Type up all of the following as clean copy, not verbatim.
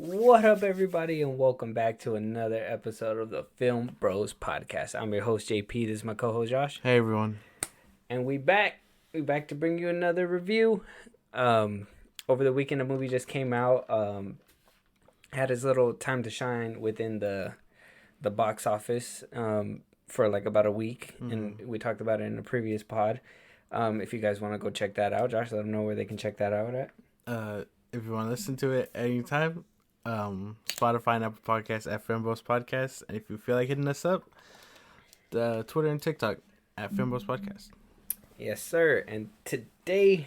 What up, everybody, and welcome back to another episode of the FilmBros podcast. I'm your host, JP. This is my co-host, Josh. Hey, everyone. And we back. We back to bring you another review. Over the weekend, a movie just came out. Had its little time to shine within the box office for like about a week. Mm-hmm. And we talked about it in a previous pod. If you guys want to go check that out, Josh, let them know where they can check that out at. If you want to listen to it anytime, Spotify and Apple Podcasts at FilmBros Podcast. And if you feel like hitting us up, the Twitter and TikTok at FilmBros Podcast. Yes, sir. And today,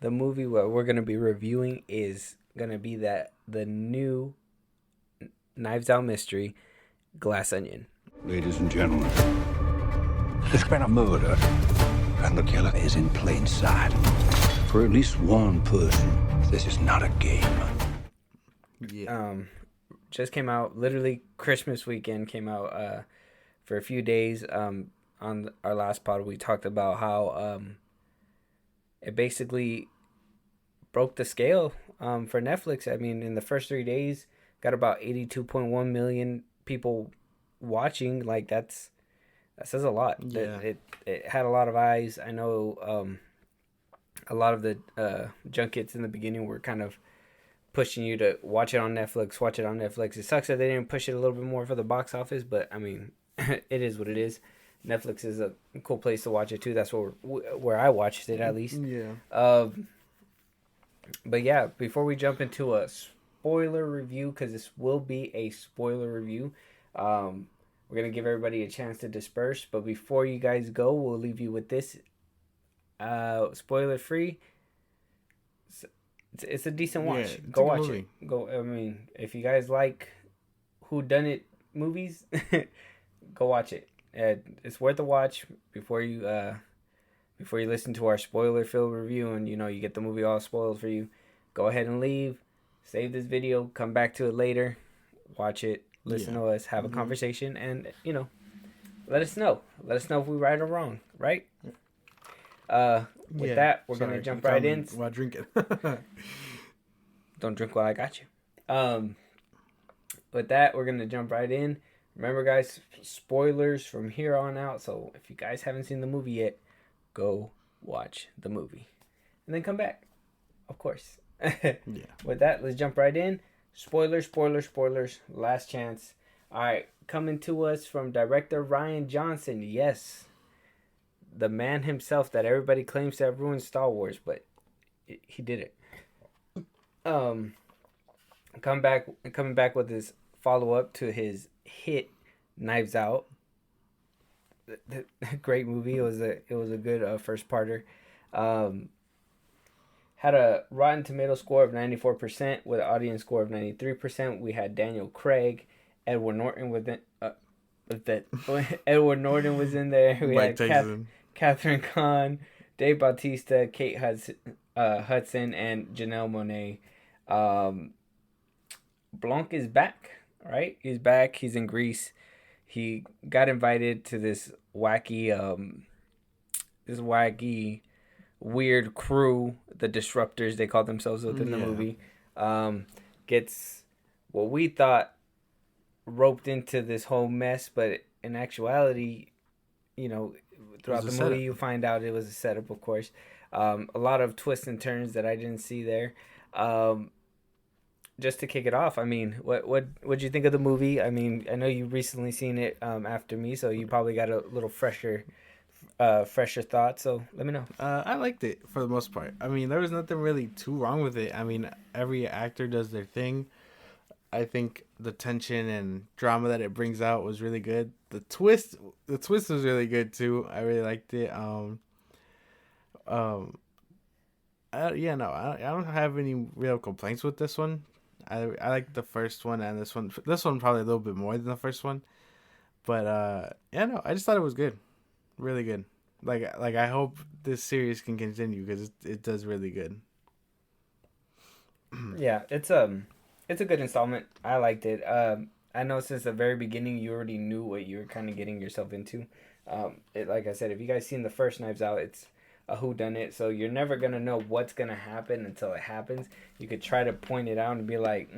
the movie what we're going to be reviewing is going to be the new Knives Out mystery, Glass Onion. Ladies and gentlemen, there's been a murder, and the killer is in plain sight. For at least one person, this is not a game. Yeah. Just came out, literally Christmas weekend came out for a few days. On our last pod, we talked about how it basically broke the scale for Netflix. I mean, in the first 3 days, got about 82.1 million people watching. Like, that says a lot. Yeah. It had a lot of eyes. I know a lot of the junkets in the beginning were kind of pushing you to watch it on Netflix. It sucks that they didn't push it a little bit more for the box office, but I mean, it is what it is. Netflix is a cool place to watch it too. That's where I watched it, at least. Yeah. But yeah, before we jump into a spoiler review, because this will be a spoiler review, we're gonna give everybody a chance to disperse. But before you guys go, we'll leave you with this. Spoiler free. It's a decent watch. Yeah, go watch it. I mean, if you guys like whodunit movies, go watch it. It's worth a watch before you listen to our spoiler-filled review, and you get the movie all spoiled for you. Go ahead and leave. Save this video. Come back to it later. Watch it. Listen to us. Have a conversation, and let us know. Let us know if we right or wrong. Right. With that, we're gonna jump right in. While drinking. Don't drink while I got you. With that, we're gonna jump right in. Remember, guys, spoilers from here on out. So if you guys haven't seen the movie yet, go watch the movie, and then come back. Of course. Yeah. With that, let's jump right in. Spoilers. Last chance. All right, coming to us from director Rian Johnson. Yes. The man himself that everybody claims to have ruined Star Wars, but he did it. Coming back with his follow-up to his hit Knives Out. Great movie. It was a good first parter. Had a Rotten Tomato score of 94% with an audience score of 93%. We had Daniel Craig, Edward Norton within. Edward Norton was in there. We Mike had Catherine Kahn, Dave Bautista, Kate Hudson, and Janelle Monáe. Blanc is back, right? He's back. He's in Greece. He got invited to this wacky, weird crew, the Disruptors, they call themselves within the movie. Gets what we thought roped into this whole mess, but in actuality, throughout the movie, you find out it was a setup, of course. A lot of twists and turns that I didn't see there. Just to kick it off, I mean, what'd you think of the movie? I mean, I know you recently seen it after me, so you probably got a little fresher thoughts. So let me know. I liked it for the most part. I mean, there was nothing really too wrong with it. I mean, every actor does their thing. I think the tension and drama that it brings out was really good. The twist was really good too. I really liked it. I don't have any real complaints with this one. I like the first one and this one. This one probably a little bit more than the first one. But I just thought it was good. Really good. Like I hope this series can continue because it does really good. Yeah, it's a good installment. I liked it. I know since the very beginning you already knew what you were kind of getting yourself into. Like I said, if you guys seen the first Knives Out, it's a whodunit, so you're never gonna know what's gonna happen until it happens. You could try to point it out and be like,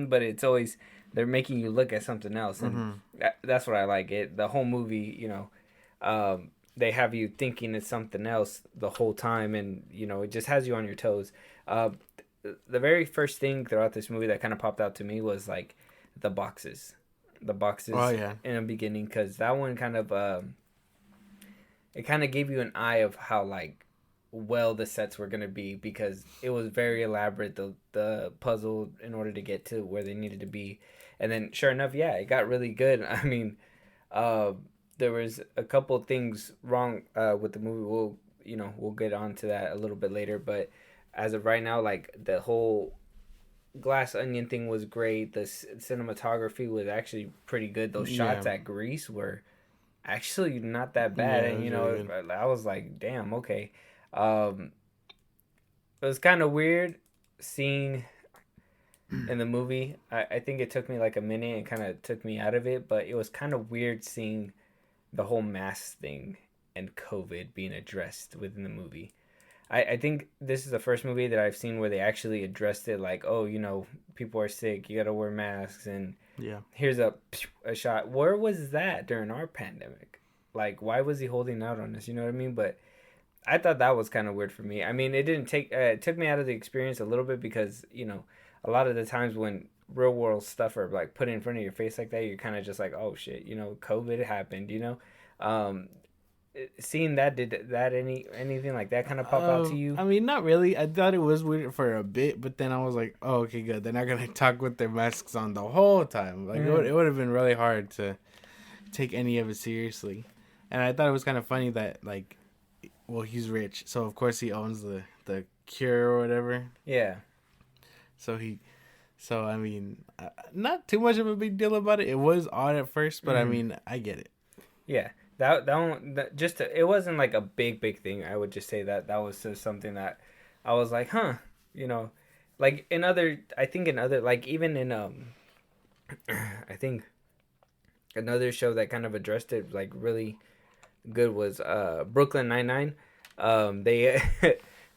but it's always they're making you look at something else, and that's what I like. The whole movie, they have you thinking it's something else the whole time, and it just has you on your toes. The very first thing throughout this movie that kind of popped out to me was like the boxes, Oh yeah. in the beginning, because that one kind of it kind of gave you an eye of how like well the sets were gonna be, because it was very elaborate, the puzzle in order to get to where they needed to be, and then sure enough, yeah, it got really good. I mean, there was a couple things wrong with the movie. We'll get on to that a little bit later, but as of right now, like the whole glass onion thing was great. The cinematography was actually pretty good. Those shots at Greece were actually not that bad, and really I was like, damn, okay. It was kind of weird seeing in the movie. I think it took me like a minute and kind of took me out of it, but it was kind of weird seeing the whole mask thing and COVID being addressed within the movie. I think this is the first movie that I've seen where they actually addressed it, like, oh, people are sick, you gotta wear masks, and here's a shot. Where was that during our pandemic? Like, why was he holding out on us? You know what I mean? But I thought that was kind of weird for me. I mean, it took me out of the experience a little bit, because a lot of the times when real world stuff are like put in front of your face like that, you're kind of just like, oh shit, COVID happened. Seeing that, did that anything like that kind of pop out to you? I mean, not really. I thought it was weird for a bit, but then I was like, oh, okay, good. They're not gonna talk with their masks on the whole time. Like it would have been really hard to take any of it seriously. And I thought it was kind of funny that, like, well, he's rich, so of course he owns the cure or whatever. Yeah. So I mean, not too much of a big deal about it. It was odd at first, but I mean, I get it. Yeah. That one, it wasn't like a big thing. I would just say that was just something that I was like, huh, like like even in I think another show that kind of addressed it like really good was Brooklyn Nine-Nine. They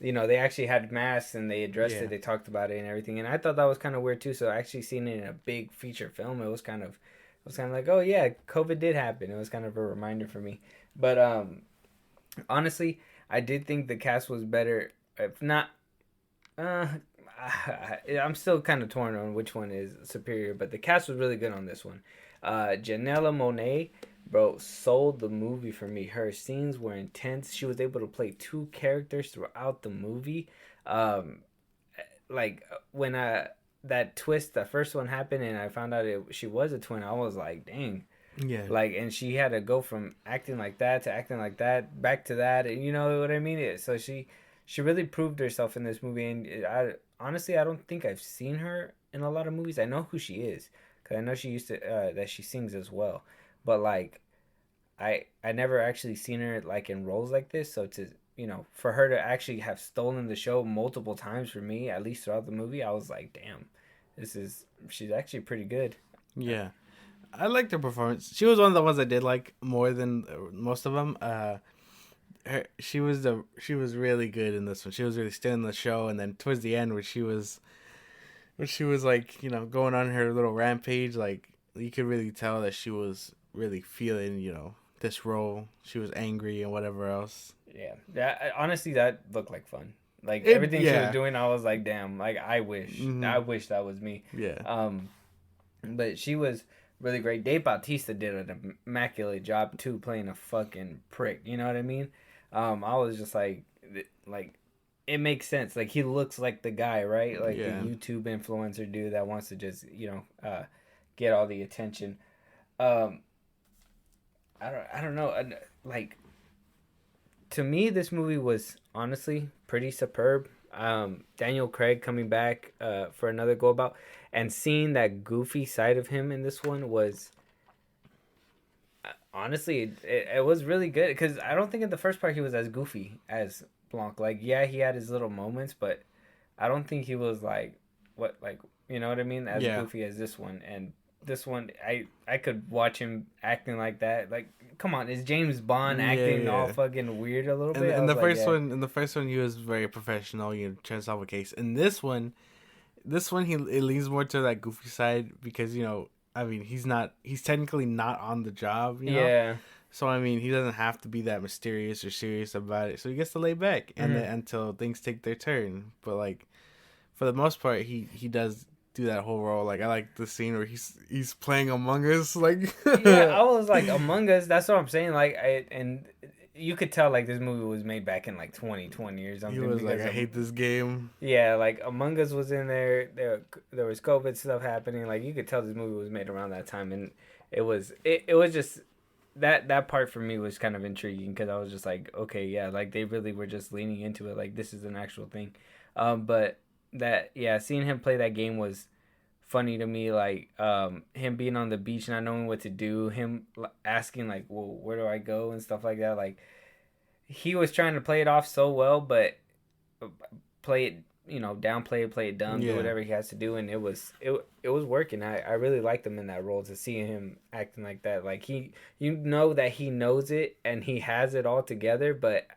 they actually had masks and they addressed it. They talked about it and everything, and I thought that was kind of weird too. So actually seeing it in a big feature film, it was kind of like, oh yeah, COVID did happen. It was kind of a reminder for me. But honestly, I did think the cast was better. If not, I'm still kind of torn on which one is superior. But the cast was really good on this one. Janela Monáe, bro, sold the movie for me. Her scenes were intense. She was able to play two characters throughout the movie. Like when that twist, the first one happened, and I found out she was a twin, I was like, dang. Yeah. Like, and she had to go from acting like that to acting like that, back to that, and you know what I mean? So she really proved herself in this movie, and I don't think I've seen her in a lot of movies. I know who she is, because I know she used to, that she sings as well. But, like, I never actually seen her, like, in roles like this, so for her to actually have stolen the show multiple times for me, at least throughout the movie, I was like, damn, she's actually pretty good. Yeah. I liked her performance. She was one of the ones I did like more than most of them. She was really good in this one. She was really stealing the show, and then towards the end where she was like, going on her little rampage, like you could really tell that she was really feeling, this role. She was angry and whatever else. Yeah, honestly, that looked like fun. Like everything she was doing, I was like, damn, like I wish that was me. Yeah. But she was really great. Dave Bautista did an immaculate job too, playing a fucking prick. You know what I mean? I was just like it makes sense. Like he looks like the guy, right? Like the YouTube influencer dude that wants to just get all the attention. I don't know. Like, to me, this movie was honestly pretty superb. Daniel Craig coming back for another go about, and seeing that goofy side of him in this one was honestly it was really good, because I don't think in the first part he was as goofy as Blanc. Like, yeah, he had his little moments, but I don't think he was like you know what I mean, as goofy as this one. And this one, I could watch him acting like that. Like, come on, is James Bond acting all fucking weird a little bit? In the first one, he was very professional. Trying to solve a case. In this one, it leans more to that goofy side because I mean, he's technically not on the job. Yeah. So I mean, he doesn't have to be that mysterious or serious about it. So he gets to lay back and then, until things take their turn. But like, for the most part, he does do that whole role. Like, I like the scene where he's playing Among Us. Like, yeah, I was like, Among Us. That's what I'm saying. Like, and you could tell like this movie was made back in like 2020 or something. He was like, I hate this game. Yeah, like Among Us was in there. There was COVID stuff happening. Like, you could tell this movie was made around that time, and it was just. That part for me was kind of intriguing because I was just like, okay, yeah, like they really were just leaning into it, like this is an actual thing. But seeing him play that game was funny to me. Like him being on the beach, not knowing what to do, him asking like, well, where do I go and stuff like that. Like he was trying to play it off so well, but play it, downplay it, play it dumb, do whatever he has to do, and it was working. I really liked him in that role, to see him acting like that. Like that he knows it and he has it all together, but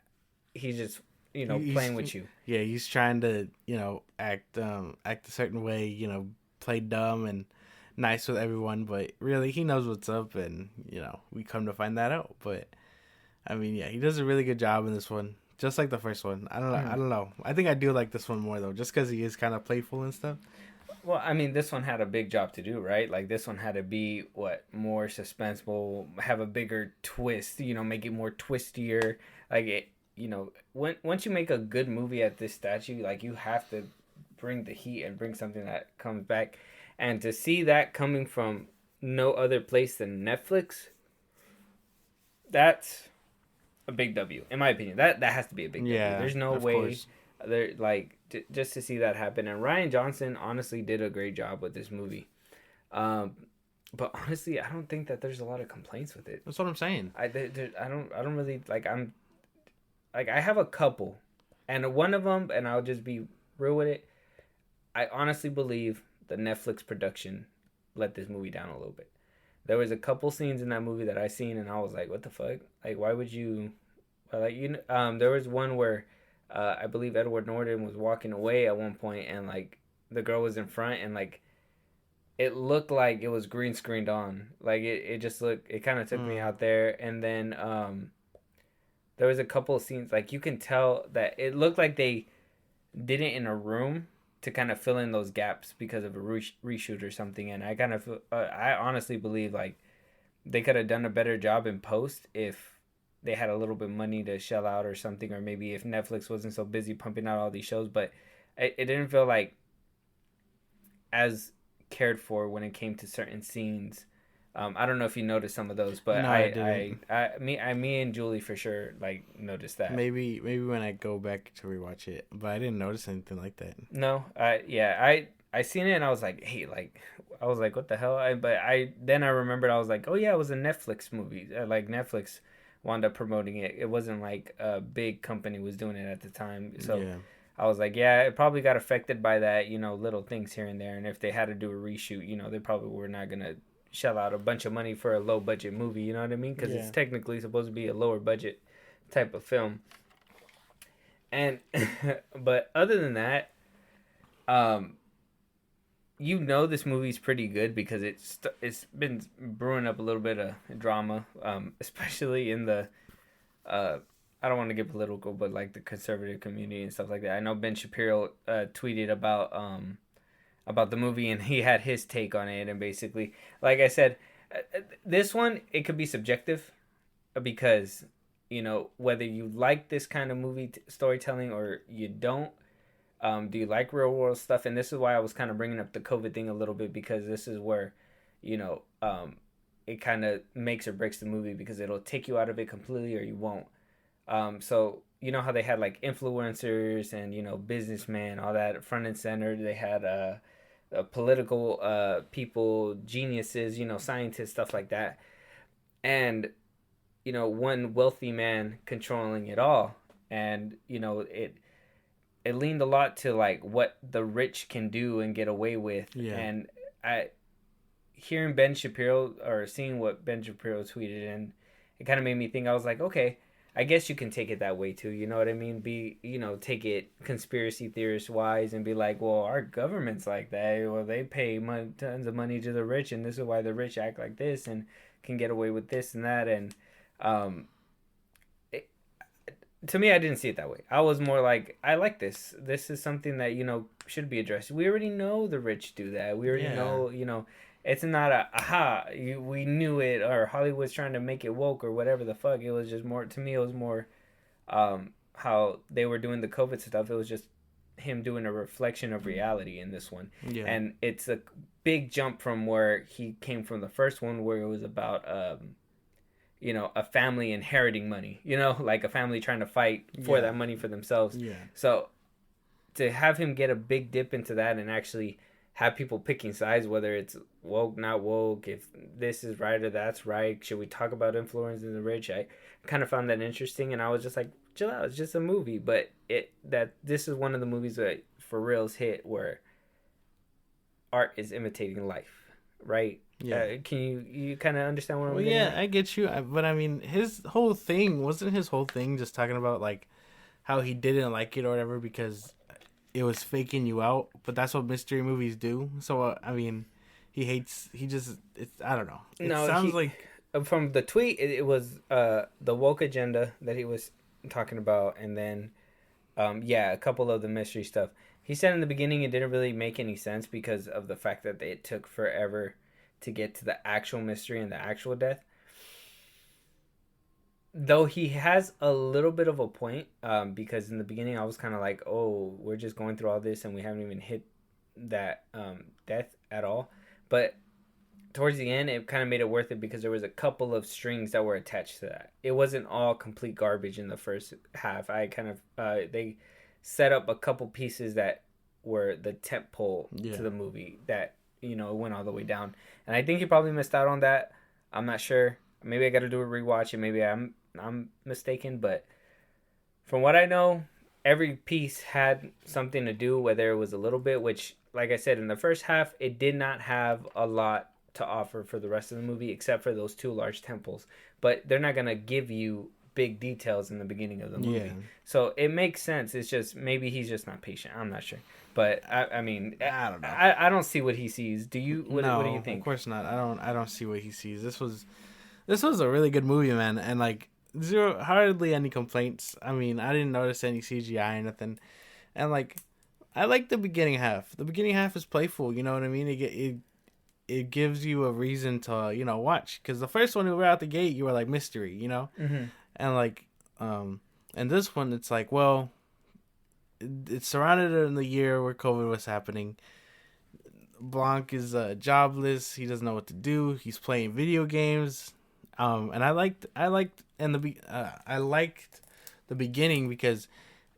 he's just playing with you. Yeah, he's trying to act a certain way, play dumb and nice with everyone, but really he knows what's up, and we come to find that out. But I mean, yeah, he does a really good job in this one. Just like the first one. I don't know. I think I do like this one more, though, just because he is kind of playful and stuff. Well, I mean, this one had a big job to do, right? Like, this one had to be, more suspenseful, have a bigger twist, make it more twistier. Like, once you make a good movie at this statue, like, you have to bring the heat and bring something that comes back. And to see that coming from no other place than Netflix, that's a big W, in my opinion. That has to be a big W. There's no way there, like, just to see that happen. And Rian Johnson honestly did a great job with this movie. But honestly, I don't think that there's a lot of complaints with it. That's what I'm saying. I don't really like. I have a couple, and one of them, and I'll just be real with it. I honestly believe the Netflix production let this movie down a little bit. There was a couple scenes in that movie that I seen, and I was like, "What the fuck? Like, why would you?" Like, there was one where I believe Edward Norton was walking away at one point, and like the girl was in front, and like it looked like it was green screened on. Like it just looked. It kind of took me out there, and then there was a couple of scenes like you can tell that it looked like they did it in a room to kind of fill in those gaps because of a reshoot or something. And I kind of, I honestly believe like they could have done a better job in post if they had a little bit of money to shell out or something, or maybe if Netflix wasn't so busy pumping out all these shows. But it didn't feel like as cared for when it came to certain scenes. I don't know if you noticed some of those, but no, me and Julie for sure like noticed that. Maybe when I go back to rewatch it, but I didn't notice anything like that. No, I seen it and I was like, hey, like I was like, what the hell? Then I remembered, I was like, oh yeah, it was a Netflix movie. Like Netflix wound up promoting it. It wasn't like a big company was doing it at the time. So yeah. I was like, yeah, it probably got affected by that, little things here and there. And if they had to do a reshoot, they probably were not gonna shell out a bunch of money for a low budget movie, you know what I mean? Because it's technically supposed to be a lower budget type of film. And but other than that, this movie's pretty good because it's been brewing up a little bit of drama, especially in the I don't want to get political, but like the conservative community and stuff like that. I know Ben Shapiro tweeted about the movie, and he had his take on it. And basically, like I said, this one, it could be subjective because, whether you like this kind of movie storytelling or you don't, do you like real world stuff? And this is why I was kind of bringing up the COVID thing a little bit, because this is where, it kind of makes or breaks the movie, because it'll take you out of it completely or you won't. So, how they had like influencers and, businessmen, all that front and center. They had, political people, geniuses, scientists, stuff like that. And, one wealthy man controlling it all. And, it leaned a lot to like what the rich can do and get away with. Yeah. And hearing Ben Shapiro or seeing what Ben Shapiro tweeted, and it kind of made me think. I was like, okay, I guess you can take it that way too. You know what I mean? Take it conspiracy theorist wise and be like, well, our government's like that. Well, they pay tons of money to the rich, and this is why the rich act like this and can get away with this and that. And to me, I didn't see it that way. I was more like, I like this. This is something that, should be addressed. We already know the rich do that. We already know, it's not we knew it, or Hollywood's trying to make it woke or whatever the fuck. It was just more, to me, it was more how they were doing the COVID stuff. It was just him doing a reflection of reality in this one. Yeah. And it's a big jump from where he came from the first one, where it was about a family inheriting money, like a family trying to fight for that money for themselves. Yeah. So to have him get a big dip into that and actually have people picking sides, whether it's woke, not woke, if this is right or that's right, should we talk about influencing the rich? I kind of found that interesting, and I was just like, chill out, it's just a movie. But this is one of the movies that for reals hit where art is imitating life, right? Yeah. Can you kind of understand what I'm getting at? I get you. But I mean, his whole thing just talking about like how he didn't like it or whatever because it was faking you out. But that's what mystery movies do. So I mean, I don't know. Sounds like from the tweet, it was the woke agenda that he was talking about, and then a couple of the mystery stuff. He said in the beginning it didn't really make any sense because of the fact that it took forever to get to the actual mystery and the actual death. Though he has a little bit of a point, because in the beginning I was kind of like, oh, we're just going through all this and we haven't even hit that death at all. But towards the end, it kind of made it worth it because there was a couple of strings that were attached to that. It wasn't all complete garbage in the first half. They set up a couple pieces that were the temp pole to the movie that, it went all the way down. And I think he probably missed out on that. I'm not sure. Maybe I got to do a rewatch, and maybe I'm mistaken. But from what I know, every piece had something to do, whether it was a little bit, which, like I said, in the first half, it did not have a lot to offer for the rest of the movie, except for those two large temples. But they're not going to give you big details in the beginning of the movie. Yeah. So it makes sense. It's just, maybe he's just not patient. I'm not sure. But I mean, I don't know. I don't see what he sees. Do you? What do you think? Of course not. I don't see what he sees. This was a really good movie, man, and like hardly any complaints. I mean, I didn't notice any CGI or nothing, and like I like the beginning half. The beginning half is playful. You know what I mean? It gives you a reason to watch, because the first one, we were out the gate, you were like mystery, mm-hmm. And like and this one, it's like, well, it's surrounded in the year where COVID was happening. Blanc is jobless. He doesn't know what to do. He's playing video games. And I liked the beginning because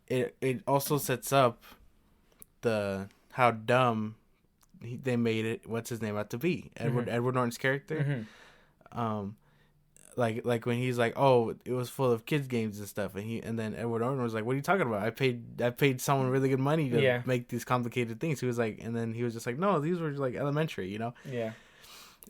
it also sets up how dumb they made it. What's his name out to be? Edward Norton's character. Mm-hmm. Like when he's like, oh, it was full of kids games and stuff, and then Edward Norton was like, what are you talking about? I paid someone really good money to make these complicated things. He was like, and then he was just like, no, these were like elementary, Yeah.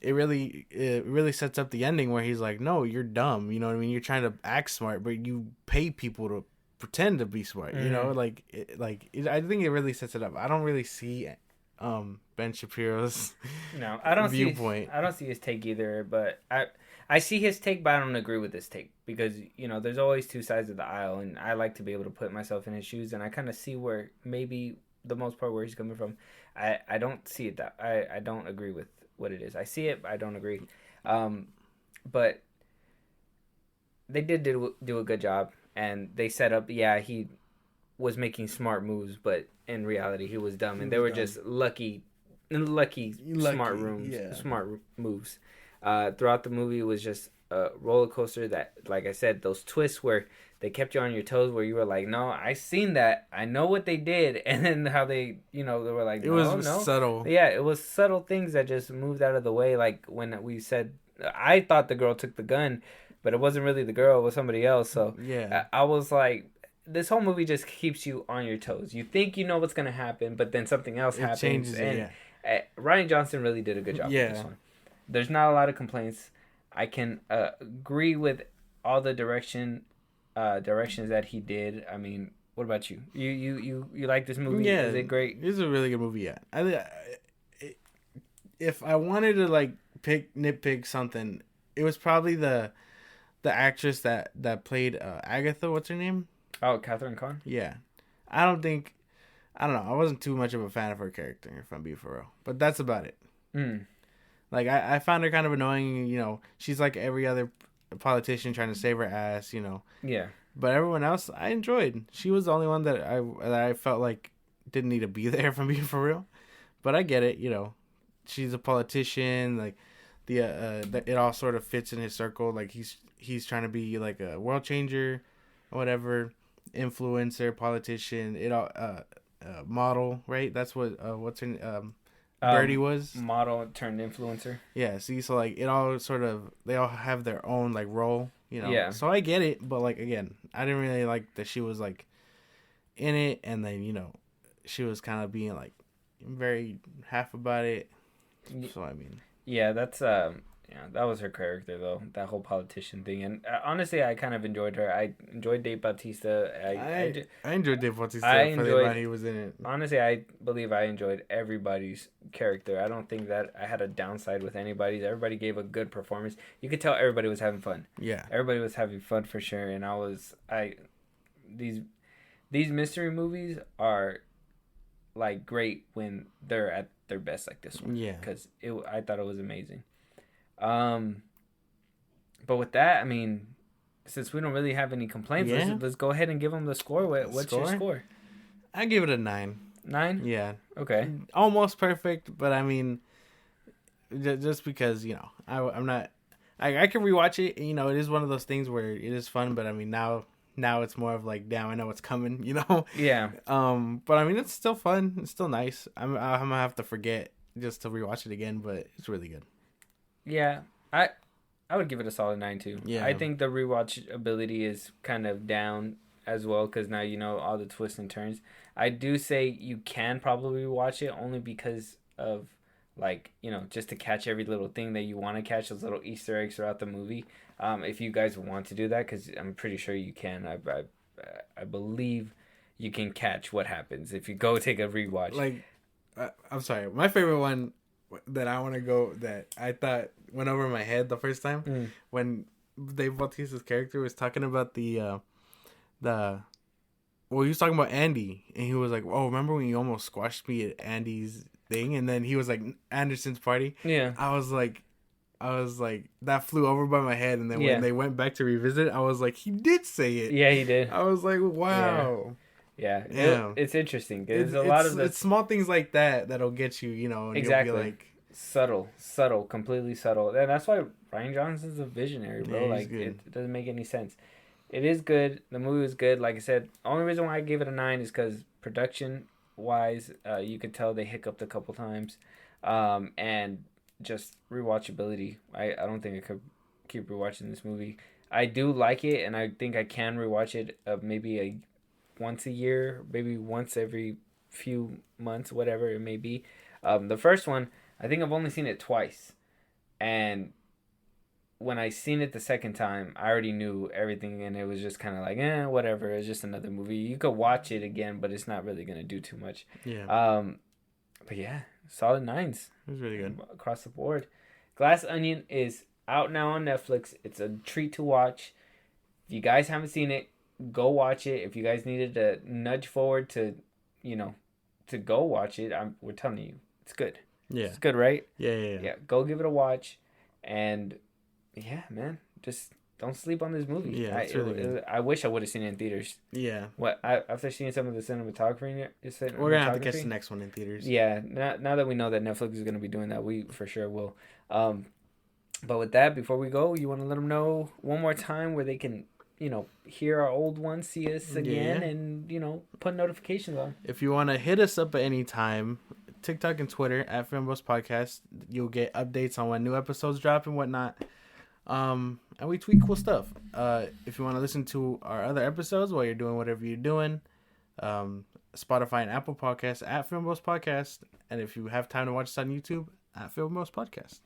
It really sets up the ending where he's like, no, you're dumb. You know what I mean? You're trying to act smart, but you pay people to pretend to be smart. Mm-hmm. I think it really sets it up. I don't really see Ben Shapiro's viewpoint. I don't see his take either, but I see his take, but I don't agree with his take because, there's always two sides of the aisle, and I like to be able to put myself in his shoes, and I kind of see where maybe the most part where he's coming from. I don't see it that I don't agree with what it is. I see it, but I don't agree. But they did do a good job, and they set up, he was making smart moves, but in reality he was dumb, and they were just lucky smart moves. Throughout the movie, it was just a roller coaster that, like I said, those twists where they kept you on your toes, where you were like, no, I seen that, I know what they did, and then how they, they were like, no, it was subtle. Yeah, it was subtle things that just moved out of the way. Like when we said, I thought the girl took the gun, but it wasn't really the girl, it was somebody else. So yeah, I was like, this whole movie just keeps you on your toes. You think you know what's gonna happen, but then something else happens. Changes and Rian Johnson really did a good job with this one. there's not a lot of complaints. I can agree with all the directions that he did. I mean, what about you? You like this movie? Yeah, Is it great? It's a really good movie. Yeah, if I wanted to like nitpick something, it was probably the actress that played Agatha. What's her name? Oh, Catherine Kahn. Yeah, I don't know. I wasn't too much of a fan of her character, if I'm being for real. But that's about it. Mm. Like I found her kind of annoying. You know, she's like every other politician trying to save her ass. You know. Yeah. But everyone else, I enjoyed. She was the only one that I felt like didn't need to be there, if I'm being for real. But I get it. You know, she's a politician. Like it all sort of fits in his circle. Like he's trying to be like a world changer, or whatever, influencer, politician. It all model, right? That's what what's her Birdie was model turned influencer. Yeah. See, so like it all sort of they all have their own like role, you know. Yeah. So I get it, but like again, I didn't really like that she was like in it, and then you know she was kind of being like very half about it. So I mean, yeah, that's yeah, that was her character though. That whole politician thing, and honestly, I kind of enjoyed her. I enjoyed Dave Bautista. I enjoyed Dave Bautista for the amount he was in it. Honestly, I believe I enjoyed everybody's character. I don't think that I had a downside with anybody's. Everybody gave a good performance. You could tell everybody was having fun. Yeah, everybody was having fun for sure. And these mystery movies are like great when they're at their best, like this one. Yeah, because I thought it was amazing. But with that, I mean, since we don't really have any complaints, let's go ahead and give them the score. What's your score? I give it a 9. 9? Yeah. Okay. Almost perfect, but I mean, just because, you know, I'm not. I can rewatch it. You know, it is one of those things where it is fun, but I mean now it's more of like, damn, I know what's coming. You know. Yeah. But I mean, it's still fun. It's still nice. I'm gonna have to forget just to rewatch it again, but it's really good. Yeah, I would give it a solid 9 too. Yeah, I think the rewatch ability is kind of down as well because now you know all the twists and turns. I do say you can probably rewatch it only because of like, you know, just to catch every little thing that you want to catch, those little Easter eggs throughout the movie. If you guys want to do that, because I'm pretty sure you can. I believe you can catch what happens if you go take a rewatch. Like, I'm sorry, my favorite one that I want to go that I thought went over my head the first time when Dave Bautista's character was talking about he was talking about Andy, and he was like, "Oh, remember when you almost squashed me at Andy's thing?" And then he was like, "Anderson's party." Yeah. I was like, that flew over by my head, and then when they went back to revisit, I was like, he did say it. Yeah, he did. I was like, wow. Yeah. It's interesting. There's a lot of it's small things like that'll get you, you know, and exactly. You'll be like subtle, completely subtle. And that's why Rian Johnson's a visionary, bro. Yeah, like it doesn't make any sense. It is good. The movie was good. Like I said, the only reason why I gave it a 9 is because production wise, you could tell they hiccuped a couple times, and just rewatchability. I don't think I could keep rewatching this movie. I do like it, and I think I can rewatch it maybe once a year, maybe once every few months, whatever it may be. The first one, I think I've only seen it twice, and when I seen it the second time, I already knew everything, and it was just kind of like, whatever. It's just another movie. You could watch it again, but it's not really gonna do too much. Yeah. But yeah, solid 9s. It was really good across the board. Glass Onion is out now on Netflix. It's a treat to watch. If you guys haven't seen it, go watch it. If you guys needed a nudge forward to, you know, to go watch it, we're telling you, it's good. Yeah. It's good, right? Yeah. Go give it a watch. And yeah, man, just don't sleep on this movie. Yeah, it's really good. I wish I would have seen it in theaters. Yeah. After seeing some of the cinematography, we're gonna have to catch the next one in theaters. Yeah. Now that we know that Netflix is gonna be doing that, we for sure will. But with that, before we go, you want to let them know one more time where they can, you know, hear our old ones, see us again, and, you know, put notifications on. If you want to hit us up at any time, TikTok and Twitter at FilmBros Podcast, you'll get updates on when new episodes drop and whatnot. And we tweet cool stuff. If you want to listen to our other episodes while you're doing whatever you're doing, Spotify and Apple Podcasts at FilmBros Podcast. And if you have time to watch us on YouTube, at FilmBros Podcast.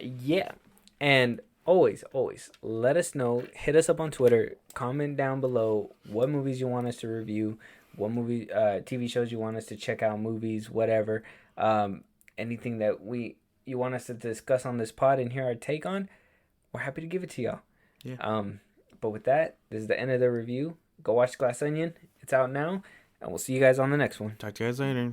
Yeah. And always, always let us know. Hit us up on Twitter. Comment down below what movies you want us to review, what movie, TV shows you want us to check out, movies, whatever. Anything that you want us to discuss on this pod and hear our take on, we're happy to give it to y'all. Yeah. But with that, this is the end of the review. Go watch Glass Onion. It's out now, and we'll see you guys on the next one. Talk to you guys later.